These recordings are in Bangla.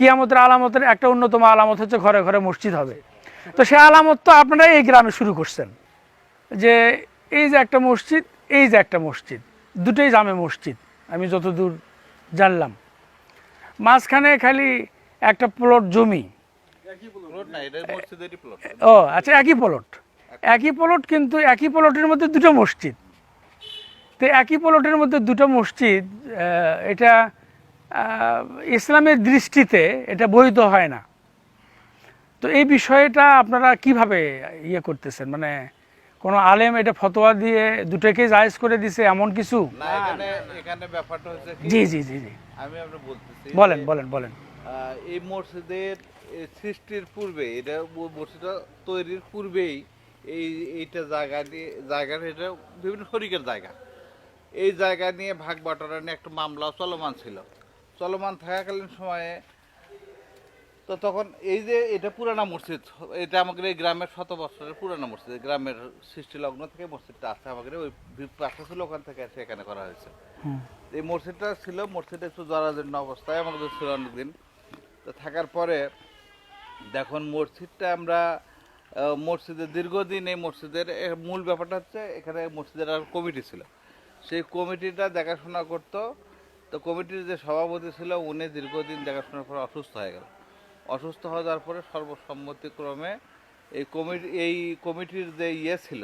কিয়ামতের আলামতের একটা অন্যতম আলামত হচ্ছে ঘরে ঘরে মসজিদ হবে। তো সে আলামত তো আপনারা এই গ্রামে শুরু করছেন, যে এই যে একটা মসজিদ, এই যে একটা মসজিদ, দুটোই জামে মসজিদ আমি যতদূর জানলাম। মাঝখানে খালি একটা প্লট জমি। ও আচ্ছা, একই প্লট, কিন্তু একই প্লটের মধ্যে দুটো মসজিদ। তো একই প্লটের মধ্যে দুটো মসজিদ, এটা ইসলামের দৃষ্টিতে এটা বৈধ হয় না। তো এই বিষয়টা আপনারা কিভাবে ইয়ে করতেছেন, মানে কোনো আলেম এটা ফতোয়া দিয়ে দুটোকে জায়েজ করে দিছে এমন কিছু? না, এখানে ব্যাপারটা হচ্ছে কি, জি জি জি জি, আমি আপনাকে বলতেছি, বলেন বলেন বলেন। এই মসজিদের সৃষ্টির পূর্বে, এটা মসজিদটা তৈরির পূর্বেই এইটা জায়গা এটা বিভিন্ন শরিকের জায়গা। এই জায়গা নিয়ে ভাগ বাটোয়ারা নিয়ে একটা মামলা চলমান থাকাকালীন সময়ে, তো তখন এই যে এটা পুরানা মসজিদ, এটা আমাদের এই গ্রামের 100 বছরের পুরানা মসজিদ, গ্রামের সৃষ্টি লগ্ন থেকে মসজিদটা আছে, আমাদের ওই পাশে ছিল, ওখান থেকে এসে এখানে করা হয়েছে। এই মসজিদটা একটু জরাজীর্ণ অবস্থায় আমাদের ছিল অনেকদিন। তো থাকার পরে দেখুন মসজিদটা আমরা মসজিদের দীর্ঘদিন, এই মসজিদের মূল ব্যাপারটা হচ্ছে এখানে মসজিদের আর কমিটি ছিল, সেই কমিটিটা দেখাশোনা করতো। তো কমিটির যে সভাপতি ছিল উনি দীর্ঘদিন দেখাশোনার পর অসুস্থ হয়ে গেল। অসুস্থ হয়ে যাওয়ার পরে সর্বসম্মতিক্রমে এই কমিটির যে ছিল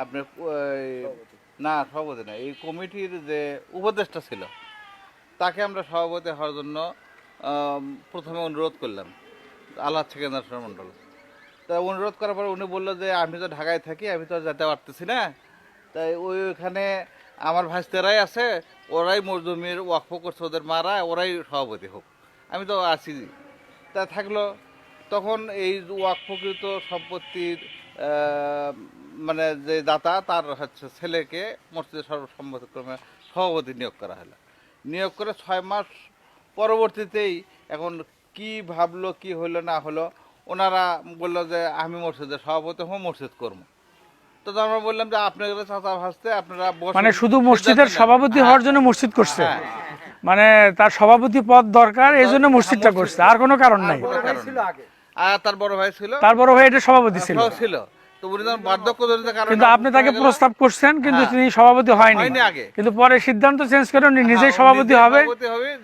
আপনার সভাপতি না, এই কমিটির যে উপদেষ্টা ছিল তাকে আমরা সভাপতি হওয়ার জন্য প্রথমে অনুরোধ করলাম, আল্লাহ সেকেন্দ্র মণ্ডল। তা অনুরোধ করার পরে উনি বললো যে আমি তো ঢাকায় থাকি, আমি তো যেতে পারতেছি না, তাই ওইখানে আমার ভাইস্তেরাই আছে, ওরাই জমির ওয়াকফ করছে, ওদের মারা, ওরাই সভাপতি হোক, আমি তো আছি। তা থাকলো, তখন এই ওয়াকফকৃত সম্পত্তির মানে যে দাতা তার হচ্ছে ছেলেকে মসজিদের সর্বসম্মতিক্রমে সভাপতি নিয়োগ করা হলো। নিয়োগ করে 6 মাস পরবর্তীতেই এখন কি ভাবলো, কি হলো না হলো, ওনারা বললো যে আমি মসজিদের সভাপতি হব, মসজিদ করবো। তো আমরা বললাম যে আপনাদের চাচা ভাসতে আপনারা মানে শুধু মসজিদের সভাপতি হওয়ার জন্য মসজিদ করছে, মানে তার সভাপতি পদ দরকার, এই জন্য মসজিদটা করছে, আর কোনো কারণ নাই। আর তার বড় ভাই ছিল, এটা সভাপতি ছিল। তো উনি যখন বার্ধক্যজনিত কারণে, কিন্তু আপনি তাকে প্রস্তাব করছেন, কিন্তু তিনি সভাপতি হয়নি আগে, কিন্তু পরে সিদ্ধান্ত চেঞ্জ করে উনি নিজেই সভাপতি হবে।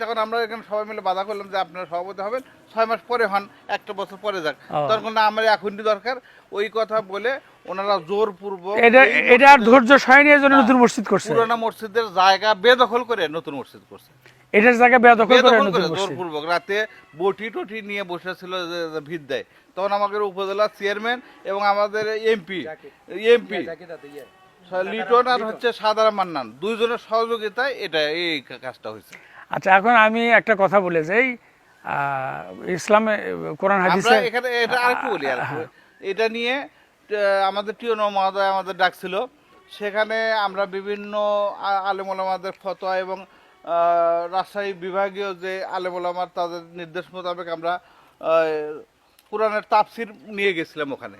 যখন আমরা এখানে সবাই মিলে বাধা করলাম যে আপনারা সভাপতি হবেন, 6 মাস পরে হন, একটা বছর পরে যাক, তখন আমার এখনই দরকার, ওই কথা বলে ওনারা জোরপূর্বক এটা আর ধৈর্য সয়নি, এই জন্য নতুন মসজিদ করছে, পুরোনো মসজিদের জায়গা বেদখল করে নতুন মসজিদ করছে। এটার জায়গা বেদখল করে জোরপূর্বক রাতে বটি টটি নিয়ে বসেছিল, ভিড় দেয়। তখন আমাদের উপজেলা চেয়ারম্যান এবং আমাদের এমপি লিটন আর হচ্ছে সাদারা মান্নান, দুইজনের সহযোগিতায় এই কাজটা হয়েছে। আচ্ছা, এখন আমি একটা কথা বলে যাই, ইসলামে কোরআন হাদিসে এখানে এটা আরেকটু বলি, এটা নিয়ে আমাদের টিওনো মহোদয় আমাদের ডাকছিল, সেখানে আমরা বিভিন্ন আলেম ওলামাদের ফতোয়া এবং রাজশাহী বিভাগীয় যে আলেম ওলামার তাদের নির্দেশ মোতাবেক আমরা কোরআনের তাফসির নিয়ে গেছিলাম। ওখানে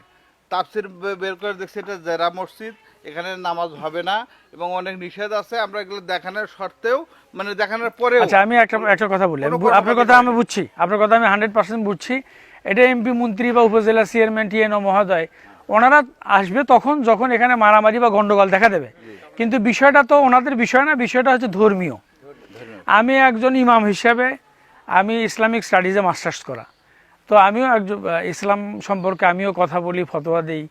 তাফসির বের করে দেখছি এটা জেরা মসজিদ, এখানে নামাজ হবে না এবং অনেক নিষেধ আছে। আমরা এগুলো দেখানোর শর্তেও, মানে দেখানোর পরেও, আচ্ছা আমি একটা কথা বলি, আপনার কথা আমি বুঝছি, আপনার কথা আমি 100% বুঝছি। এটা এমপি মন্ত্রী বা উপজেলা চেয়ারম্যান টিএনও মহোদয় ওনারা আসবে তখন যখন এখানে মারামারি বা গন্ডগোল দেখা দেবে, কিন্তু বিষয়টা তো ওনাদের বিষয় না, বিষয়টা হচ্ছে ধর্মীয়। আমি একজন ইমাম হিসেবে, আমি ইসলামিক স্টাডিজে মাস্টার্স করা, তো আমিও একজন ইসলাম সম্পর্কে আমিও কথা বলি, ফতোয়া দিই,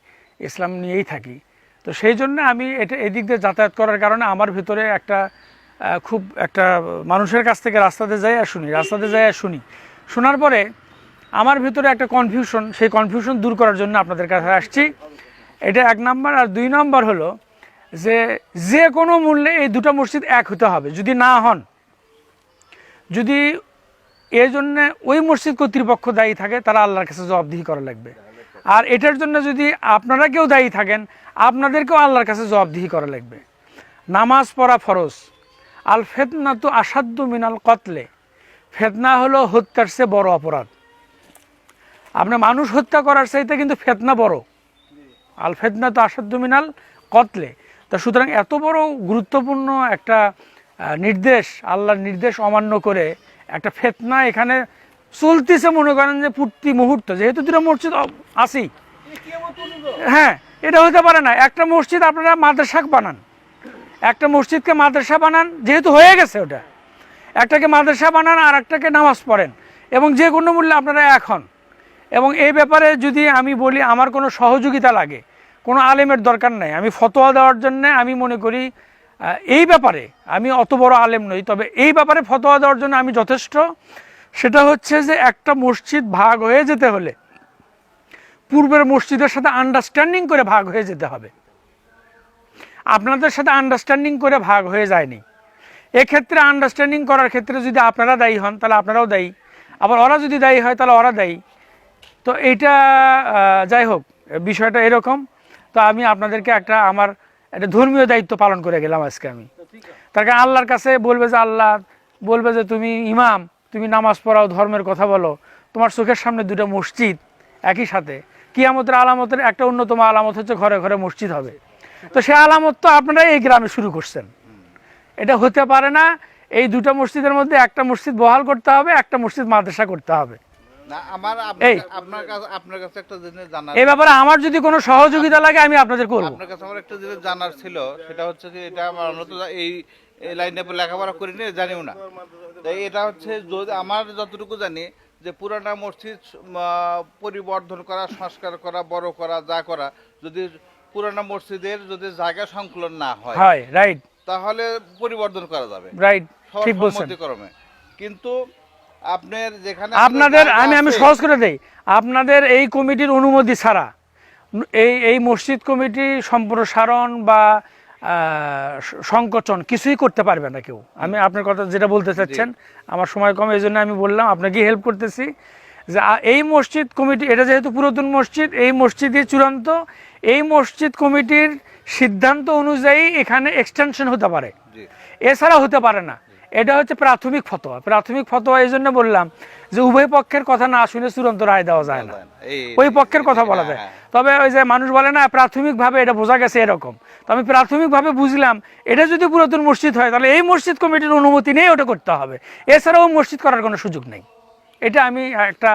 ইসলাম নিয়েই থাকি। তো সেই জন্য আমি এদিক দিয়ে যাতায়াত করার কারণে আমার ভিতরে খুব একটা মানুষের কাছ থেকে রাস্তাতে যাই আর শুনি, শোনার পরে আমার ভিতরে একটা কনফিউশন, সেই কনফিউশন দূর করার জন্য আপনাদের কাছে আসছি। এটা 1 নাম্বার। আর 2 নাম্বার হলো যে কোনো মূল্যে এই দুটো মসজিদ এক হতে হবে। যদি না হন, যদি এর জন্য ওই মসজিদ কর্তৃপক্ষ দায়ী থাকে, তারা আল্লাহর কাছে জবাবদিহি করা লাগবে। আর এটার জন্য যদি আপনারা কেউ দায়ী থাকেন, আপনাদেরকেও আল্লাহর কাছে জবাবদিহি করা লাগবে। নামাজ পড়া ফরজ। আল ফিতনা তু আসাদ্দু মিনাল কতলে, ফিতনা হলো হত্যার চেয়ে বড় অপরাধ। আপনার মানুষ হত্যা করার চাইতে কিন্তু ফিতনা বড়। আল ফিতনা তু আসাদ্দু মিনাল কতলে। তা সুতরাং এত বড় গুরুত্বপূর্ণ একটা নির্দেশ, আল্লাহর নির্দেশ অমান্য করে একটা ফিতনা এখানে চলতেছে, মনে করেন যে প্রতি মুহূর্ত, যেহেতু দুটো মসজিদ আছেই। হ্যাঁ, এটা হতে পারে না। একটা মসজিদ আপনারা মাদ্রাসা বানান, একটা মসজিদকে মাদ্রাসা বানান, যেহেতু হয়ে গেছে ওটা, একটাকে মাদ্রাসা বানান আর একটাকে নামাজ পড়েন, এবং যে কোনো মূল্যে আপনারা এখন। এবং এই ব্যাপারে যদি আমি বলি, আমার কোনো সহযোগিতা লাগে, কোনো আলেমের দরকার নেই। আমি ফতোয়া দেওয়ার জন্য আমি মনে করি এই ব্যাপারে আমি অত বড় আলেম নই, তবে এই ব্যাপারে ফতোয়া দেওয়ার জন্য আমি যথেষ্ট। সেটা হচ্ছে যে একটা মসজিদ ভাগ হয়ে যেতে হলে পূর্বের মসজিদের সাথে আন্ডারস্ট্যান্ডিং করে ভাগ হয়ে যেতে হবে। আপনাদের সাথে আন্ডারস্ট্যান্ডিং করে ভাগ হয়ে যায়নি। এক্ষেত্রে আন্ডারস্ট্যান্ডিং করার ক্ষেত্রে যদি আপনারা দায়ী হন তাহলে আপনারাও দায়ী, আবার ওরা যদি দায়ী হয় তাহলে ওরা দায়ী। তো এইটা যাই হোক, বিষয়টা এরকম। তো আমি আপনাদেরকে আমার একটা ধর্মীয় দায়িত্ব পালন করে গেলাম আজকে আমি। তার কারণ আল্লাহর কাছে বলবে যে, আল্লাহ বলবে যে তুমি ইমাম, তুমি নামাজ পড়াও, ধর্মের কথা বলো, তোমার চোখের সামনে দুটো মসজিদ একই সাথে। কিয়ামতের আলামতের একটা অন্যতম আলামত হচ্ছে ঘরে ঘরে মসজিদ হবে। তো সে আলামত তো আপনারা এই গ্রামে শুরু করছেন। এটা হতে পারে না। এই দুটো মসজিদের মধ্যে একটা মসজিদ বহাল করতে হবে, একটা মসজিদ মাদ্রাসা করতে হবে। আপনার কাছে একটা জিনিস জানার, এই ব্যাপারে আমার যদি কোনো সহযোগিতা লাগে আমি আপনাদের করবো। আপনার কাছে আমার একটা জিনিস জানার ছিল, সেটা হচ্ছে যে এটা আমরা তো এই লাইনে লেখাপড়া করিনি, জানিও না। তাই এটা হচ্ছে আমার যতটুকু জানি যে পুরানা মসজিদ পরিবর্ধন করা, সংস্কার করা, বড় করা, যা করা, যদি পুরানা মসজিদের যদি জায়গা সংকুলন না হয়, রাইট, তাহলে পরিবর্ধন করা যাবে, রাইট, ঠিক বলছেন। কিন্তু আপনার যেখানে আপনাদের আমি সহজ করে দেই, আপনাদের এই কমিটির অনুমতি ছাড়া এই মসজিদ কমিটি সম্প্রসারণ বা সংকোচন কিছুই করতে পারবে না কেউ। আমি আপনার কথা যেটা বলতে চাচ্ছেন, আমার সময় কম, এই জন্য আমি বললাম আপনাকে হেল্প করতেছি যে এই মসজিদ কমিটি, এটা যেহেতু পুরাতন মসজিদ, এই মসজিদই চূড়ান্ত। এই মসজিদ কমিটির সিদ্ধান্ত অনুযায়ী এখানে এক্সটেনশন হতে পারে, এছাড়া হতে পারে না। এটা হচ্ছে প্রাথমিক ফতোয়া। প্রাথমিক ফতোয়া এই জন্য বললাম যে উভয় পক্ষের কথা না শুনে চূড়ান্ত রায় দেওয়া যায় না, ওই পক্ষের কথা বলা যায়। তবে ওই যে মানুষ বলে না প্রাথমিকভাবে এটা বোঝা গেছে এরকম, তো আমি প্রাথমিকভাবে বুঝলাম এটা যদি পুরাতন মসজিদ হয় তাহলে এই মসজিদ কমিটির অনুমতি নিয়ে ওটা করতে হবে, এছাড়াও মসজিদ করার কোনো সুযোগ নেই। এটা আমি একটা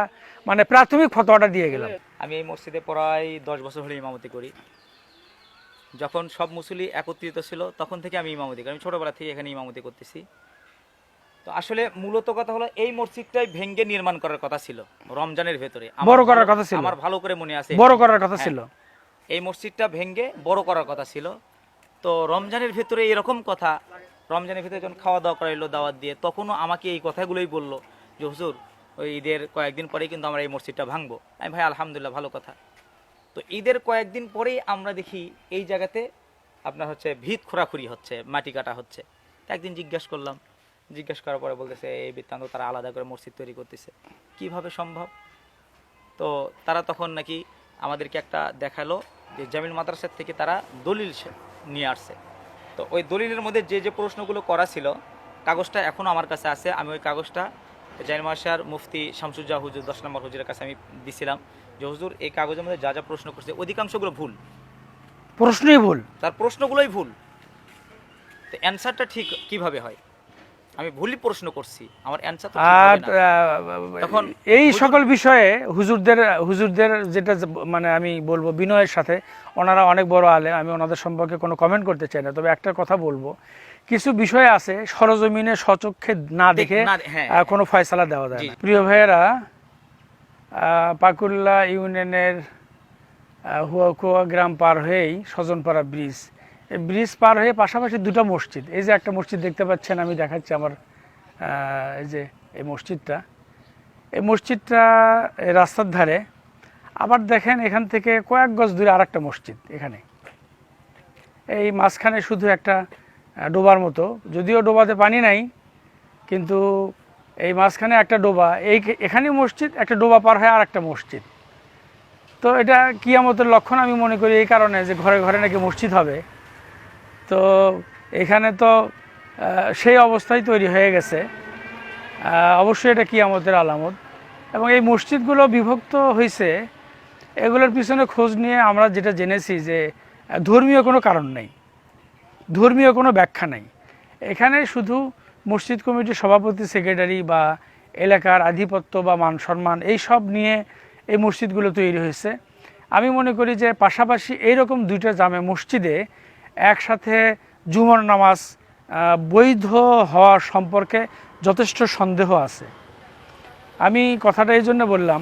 প্রাথমিক ফতোয়াটা দিয়ে গেলাম। আমি এই মসজিদে প্রায় 10 বছর হলে ইমামতি করি। যখন সব মুসল্লি একত্রিত ছিল তখন থেকে আমি ইমামতি করি, আমি ছোটবেলা থেকে এখানে ইমামতি করতেছি। তো আসলে মূলত কথা হলো এই মসজিদটাই ভেঙ্গে নির্মাণ করার কথা ছিল রমজানের ভেতরে, বড় করার কথা ছিল, আমার ভালো করে মনে আছে, বড় করার কথা ছিল। এই মসজিদটা ভেঙ্গে বড় করার কথা ছিল। তো রমজানের ভেতরে এরকম কথা, রমজানের ভেতরে যখন খাওয়া দাওয়া করাইলো দাওয়াত দিয়ে, তখনও আমাকে এই কথাগুলোই বললো যে হুজুর ওই ঈদের কয়েকদিন পরেই কিন্তু আমরা এই মসজিদটা ভাঙবো। আমি ভাই আলহামদুলিল্লাহ, ভালো কথা। তো ঈদের কয়েকদিন পরেই আমরা দেখি এই জায়গাতে আপনার হচ্ছে ভিত খোঁড়াখুড়ি হচ্ছে, মাটি কাটা হচ্ছে। একদিন জিজ্ঞাসা করলাম, জিজ্ঞেস করার পরে বলতেছে এই বৃত্তান্ত তারা আলাদা করে মসজিদ তৈরি করতেছে, কিভাবে সম্ভব? তো তারা তখন নাকি আমাদেরকে একটা দেখালো যে জামিল মাদ্রাসার থেকে তারা দলিল নিয়ে আসছে। তো ওই দলিলের মধ্যে যে যে প্রশ্নগুলো করা ছিল, কাগজটা এখনও আমার কাছে আছে। আমি ওই কাগজটা জামিল মাদ্রাসার মুফতি শামসুজ্জাহ হুজুর 10 নম্বর হুজুরের কাছে আমি দিছিলাম যে হুজুর এই কাগজের মধ্যে যা যা প্রশ্ন করছে অধিকাংশগুলো ভুল, প্রশ্নই ভুল, তার প্রশ্নগুলোই ভুল। তো অ্যানসারটা ঠিক কিভাবে হয়? আমি ভুলই প্রশ্ন করছি, আমার অ্যানসার তো ঠিক হবে না। তখন এই সকল বিষয়ে হুজুরদের যেটা আমি বলবো বিনয়ের সাথে, ওনারা অনেক বড় আলেম, আমি ওনাদের সম্পর্কে কোনো কমেন্ট করতে চাই না, তবে একটা কথা বলবো, কিছু বিষয় আছে সরজমিনে সচক্ষে না দেখে কোনো ফয়সালা দেওয়া যায় না। প্রিয় ভাইয়েরা, পাকুল্লা ইউনিয়নের হুয়াকুয়া গ্রাম পার হয়েই সজনপাড়া ব্রিজ, এই ব্রিজ পার হয়ে পাশাপাশি দুটো মসজিদ, এই যে একটা মসজিদ দেখতে পাচ্ছেন, আমি দেখাচ্ছি আমার এই যে এই মসজিদটা রাস্তার ধারে। আবার দেখেন এখান থেকে কয়েক গজ দূরে আর একটা মসজিদ, এখানে এই মাঝখানে শুধু একটা ডোবার মতো, যদিও ডোবাতে পানি নাই, কিন্তু এই মাঝখানে একটা ডোবা, এখানে মসজিদ, একটা ডোবা পার হয় আর একটা মসজিদ। তো এটা কিয়ামতের লক্ষণ আমি মনে করি, এই কারণে যে ঘরে ঘরে নাকি মসজিদ হবে। তো এখানে তো সেই অবস্থায় তৈরি হয়ে গেছে, অবশ্যই এটা কিয়ামতের আলামত। এবং এই মসজিদগুলো বিভক্ত হয়েছে, এগুলোর পিছনে খোঁজ নিয়ে আমরা যেটা জেনেছি যে ধর্মীয় কোনো কারণ নেই, ধর্মীয় কোনো ব্যাখ্যা নেই। এখানে শুধু মসজিদ কমিটির সভাপতি, সেক্রেটারি বা এলাকার আধিপত্য বা মান সম্মান এই সব নিয়ে এই মসজিদগুলো তৈরি হয়েছে। আমি মনে করি যে পাশাপাশি এইরকম দুইটা জামে মসজিদে একসাথে জুমার নামাজ বৈধ হওয়ার সম্পর্কে যথেষ্ট সন্দেহ আছে। আমি কথাটা এই জন্য বললাম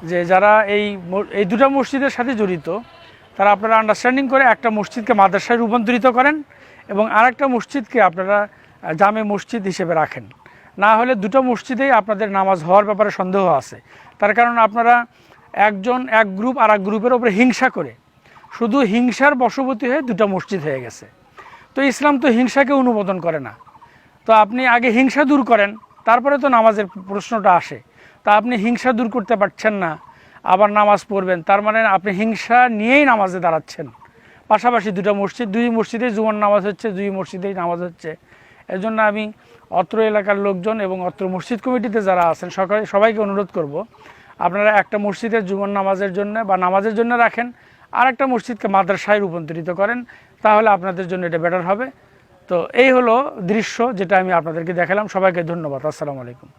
যে যারা এই দুটা মসজিদের সাথে জড়িত তারা আপনারা আন্ডারস্ট্যান্ডিং করে একটা মসজিদকে মাদ্রাসায় রূপান্তরিত করেন এবং আরেকটা মসজিদকে আপনারা জামে মসজিদ হিসেবে রাখেন। না হলে দুটো মসজিদেই আপনাদের নামাজ হওয়ার ব্যাপারে সন্দেহ আছে। তার কারণ আপনারা এক গ্রুপ আর এক গ্রুপের উপরে হিংসা করে শুধু হিংসার বশবর্তী হয়ে দুটো মসজিদ হয়ে গেছে। তো ইসলাম তো হিংসাকে অনুমোদন করে না। তো আপনি আগে হিংসা দূর করেন, তারপরে তো নামাজের প্রশ্নটা আসে। তা আপনি হিংসা দূর করতে পারছেন না, আবার নামাজ পড়বেন, তার মানে আপনি হিংসা নিয়েই নামাজে দাঁড়াচ্ছেন। পাশাপাশি দুই মসজিদেই জুমার নামাজ হচ্ছে, দুই মসজিদেই নামাজ হচ্ছে। এর জন্য আমি অত্র এলাকার লোকজন এবং অত্র মসজিদ কমিটিতে যারা আছেন সবাইকে অনুরোধ করব, আপনারা একটা মসজিদের জুমার নামাজের জন্য বা নামাজের জন্য রাখেন, আর একটা মসজিদকে মাদ্রাসায় রূপান্তরিত করেন, তাহলে আপনাদের জন্য এটা বেটার হবে। তো এই হলো দৃশ্য যেটা আমি আপনাদেরকে দেখালাম। সবাইকে ধন্যবাদ। আসসালামু আলাইকুম।